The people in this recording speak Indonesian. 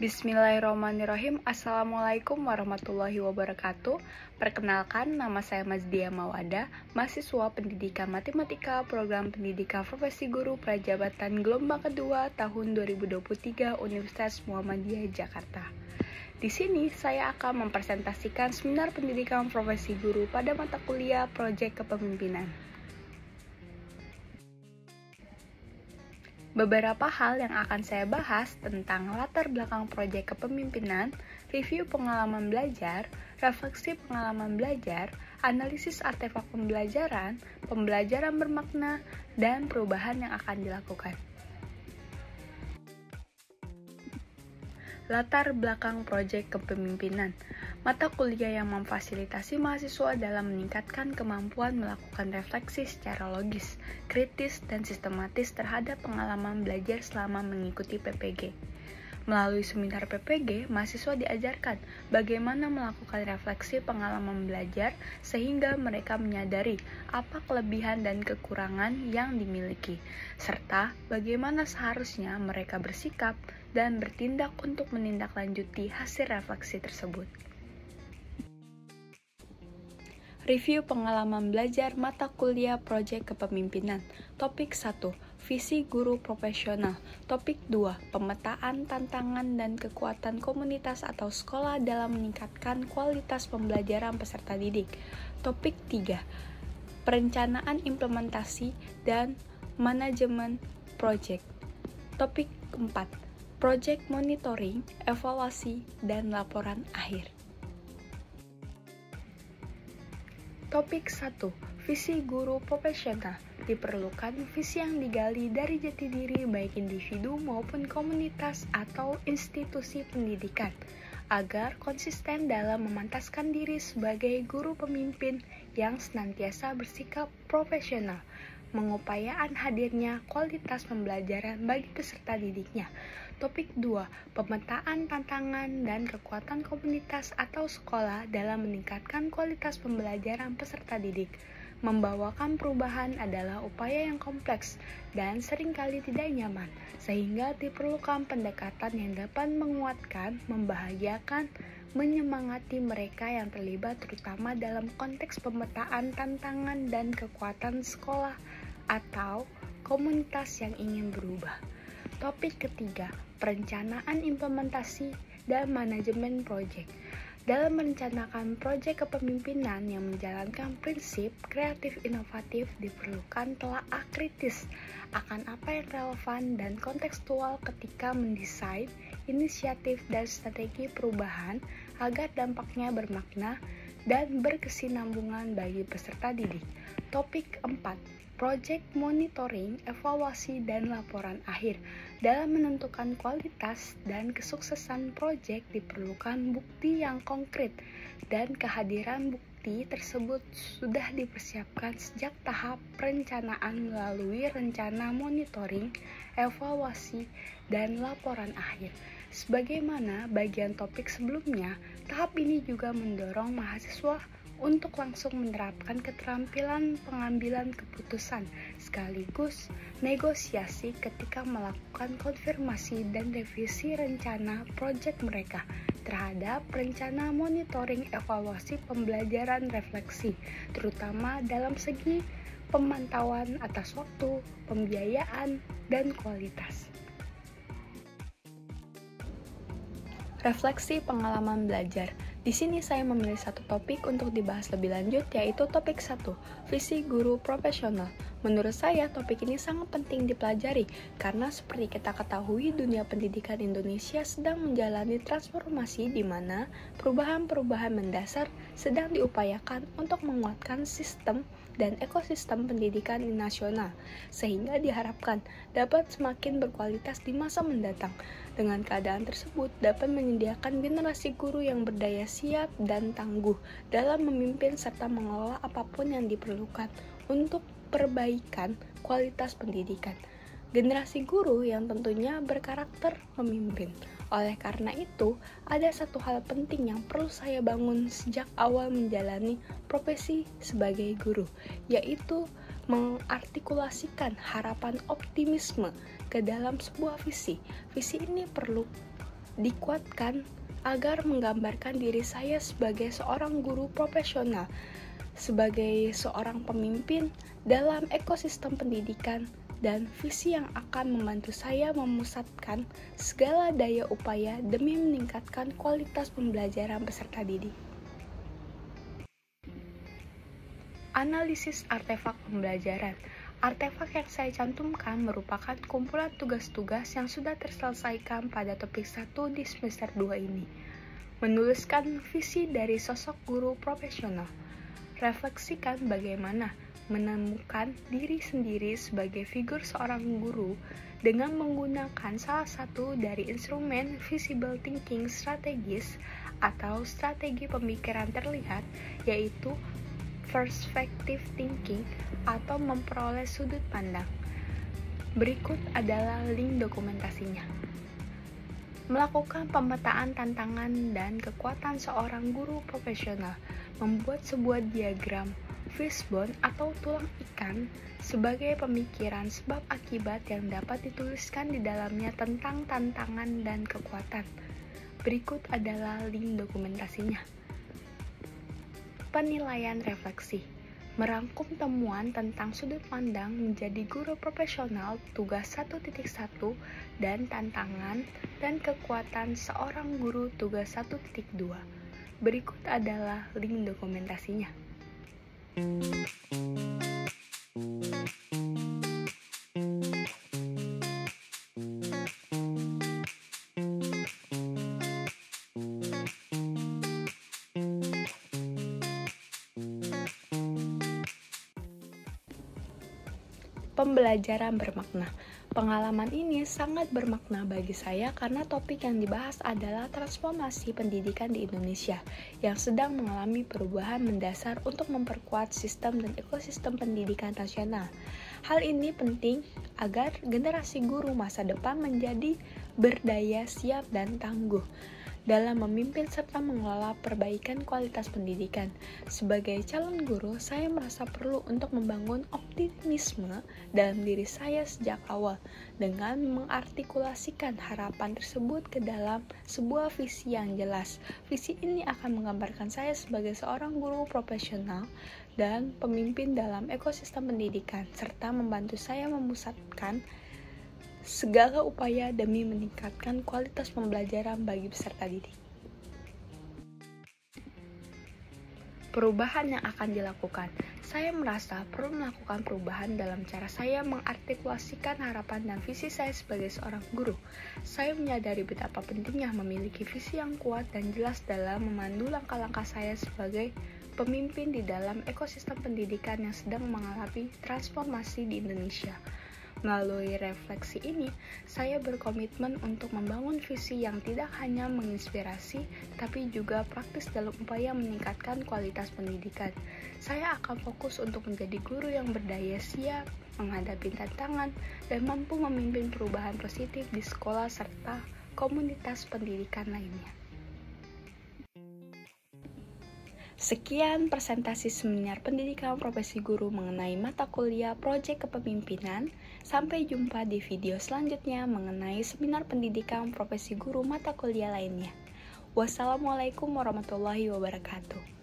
Bismillahirrahmanirrahim. Assalamualaikum warahmatullahi wabarakatuh. Perkenalkan, nama saya Mazdia Mawada, mahasiswa Pendidikan Matematika Program Pendidikan Profesi Guru Prajabatan Gelombang Kedua tahun 2023 Universitas Muhammadiyah Jakarta. Di sini saya akan mempresentasikan seminar pendidikan profesi guru pada mata kuliah Proyek Kepemimpinan. Beberapa hal yang akan saya bahas tentang latar belakang proyek kepemimpinan, review pengalaman belajar, refleksi pengalaman belajar, analisis artefak pembelajaran, pembelajaran bermakna, dan perubahan yang akan dilakukan. Latar belakang proyek kepemimpinan. Mata kuliah yang memfasilitasi mahasiswa dalam meningkatkan kemampuan melakukan refleksi secara logis, kritis, dan sistematis terhadap pengalaman belajar selama mengikuti PPG. Melalui seminar PPG, mahasiswa diajarkan bagaimana melakukan refleksi pengalaman belajar sehingga mereka menyadari apa kelebihan dan kekurangan yang dimiliki, serta bagaimana seharusnya mereka bersikap dan bertindak untuk menindaklanjuti hasil refleksi tersebut. Review pengalaman belajar mata kuliah Proyek Kepemimpinan. Topik 1. Visi guru profesional. Topik 2. Pemetaan tantangan dan kekuatan komunitas atau sekolah dalam meningkatkan kualitas pembelajaran peserta didik. Topik 3. Perencanaan implementasi dan manajemen proyek. Topik 4. Proyek monitoring, evaluasi, dan laporan akhir. Topik 1. Visi guru profesional. Diperlukan visi yang digali dari jati diri baik individu maupun komunitas atau institusi pendidikan agar konsisten dalam memantaskan diri sebagai guru pemimpin yang senantiasa bersikap profesional, mengupayakan hadirnya kualitas pembelajaran bagi peserta didiknya. Topik 2. Pemetaan tantangan dan kekuatan komunitas atau sekolah dalam meningkatkan kualitas pembelajaran peserta didik. Membawakan perubahan adalah upaya yang kompleks dan seringkali tidak nyaman, sehingga diperlukan pendekatan yang dapat menguatkan, membahagiakan, menyemangati mereka yang terlibat terutama dalam konteks pemetaan tantangan dan kekuatan sekolah atau komunitas yang ingin berubah. Topik ketiga, perencanaan implementasi dan manajemen proyek. Dalam merencanakan proyek kepemimpinan yang menjalankan prinsip kreatif inovatif diperlukan telaah kritis akan apa yang relevan dan kontekstual ketika mendesain inisiatif dan strategi perubahan agar dampaknya bermakna dan berkesinambungan bagi peserta didik. Topik 4. Proyek monitoring, evaluasi, dan laporan akhir. Dalam menentukan kualitas dan kesuksesan proyek diperlukan bukti yang konkret dan kehadiran bukti tersebut sudah dipersiapkan sejak tahap perencanaan melalui rencana monitoring, evaluasi, dan laporan akhir. Sebagaimana bagian topik sebelumnya, tahap ini juga mendorong mahasiswa untuk langsung menerapkan keterampilan pengambilan keputusan sekaligus negosiasi ketika melakukan konfirmasi dan revisi rencana proyek mereka terhadap rencana monitoring evaluasi pembelajaran refleksi, terutama dalam segi pemantauan atas waktu, pembiayaan, dan kualitas. Refleksi pengalaman belajar. Di sini saya memilih satu topik untuk dibahas lebih lanjut, yaitu topik 1, visi guru profesional. Menurut saya, topik ini sangat penting dipelajari, karena seperti kita ketahui, dunia pendidikan Indonesia sedang menjalani transformasi di mana perubahan-perubahan mendasar sedang diupayakan untuk menguatkan sistem dan ekosistem pendidikan nasional, sehingga diharapkan dapat semakin berkualitas di masa mendatang. Dengan keadaan tersebut, dapat menyediakan generasi guru yang berdaya siap dan tangguh dalam memimpin serta mengelola apapun yang diperlukan untuk perbaikan kualitas pendidikan. Generasi guru yang tentunya berkarakter pemimpin. Oleh karena itu, ada satu hal penting yang perlu saya bangun sejak awal menjalani profesi sebagai guru, yaitu mengartikulasikan harapan optimisme ke dalam sebuah visi. Visi ini perlu dikuatkan agar menggambarkan diri saya sebagai seorang guru profesional, sebagai seorang pemimpin dalam ekosistem pendidikan, dan visi yang akan membantu saya memusatkan segala daya upaya demi meningkatkan kualitas pembelajaran peserta didik. Analisis artefak pembelajaran. Artefak yang saya cantumkan merupakan kumpulan tugas-tugas yang sudah terselesaikan pada topik 1 di semester 2 ini. Menuliskan visi dari sosok guru profesional. Refleksikan bagaimana menemukan diri sendiri sebagai figur seorang guru dengan menggunakan salah satu dari instrumen visible thinking strategis atau strategi pemikiran terlihat, yaitu perspective thinking atau memperoleh sudut pandang. Berikut adalah link dokumentasinya. Melakukan pemetaan tantangan dan kekuatan seorang guru profesional, membuat sebuah diagram fishbone atau tulang ikan sebagai pemikiran sebab akibat yang dapat dituliskan di dalamnya tentang tantangan dan kekuatan. Berikut adalah link dokumentasinya. Penilaian refleksi. Merangkum temuan tentang sudut pandang menjadi guru profesional tugas 1.1 dan tantangan dan kekuatan seorang guru tugas 1.2. Berikut adalah link dokumentasinya. Pembelajaran bermakna. Pengalaman ini sangat bermakna bagi saya karena topik yang dibahas adalah transformasi pendidikan di Indonesia yang sedang mengalami perubahan mendasar untuk memperkuat sistem dan ekosistem pendidikan nasional. Hal ini penting agar generasi guru masa depan menjadi berdaya, siap, dan tangguh dalam memimpin serta mengelola perbaikan kualitas pendidikan. Sebagai calon guru, saya merasa perlu untuk membangun optimisme dalam diri saya sejak awal dengan mengartikulasikan harapan tersebut ke dalam sebuah visi yang jelas. Visi ini akan menggambarkan saya sebagai seorang guru profesional dan pemimpin dalam ekosistem pendidikan, serta membantu saya memusatkan segala upaya demi meningkatkan kualitas pembelajaran bagi peserta didik. Perubahan yang akan dilakukan. Saya merasa perlu melakukan perubahan dalam cara saya mengartikulasikan harapan dan visi saya sebagai seorang guru. Saya menyadari betapa pentingnya memiliki visi yang kuat dan jelas dalam memandu langkah-langkah saya sebagai pemimpin di dalam ekosistem pendidikan yang sedang mengalami transformasi di Indonesia. Melalui refleksi ini, saya berkomitmen untuk membangun visi yang tidak hanya menginspirasi, tapi juga praktis dalam upaya meningkatkan kualitas pendidikan. Saya akan fokus untuk menjadi guru yang berdaya, siap menghadapi tantangan, dan mampu memimpin perubahan positif di sekolah serta komunitas pendidikan lainnya. Sekian presentasi seminar pendidikan profesi guru mengenai mata kuliah proyek kepemimpinan. Sampai jumpa di video selanjutnya mengenai seminar pendidikan profesi guru mata kuliah lainnya. Wassalamualaikum warahmatullahi wabarakatuh.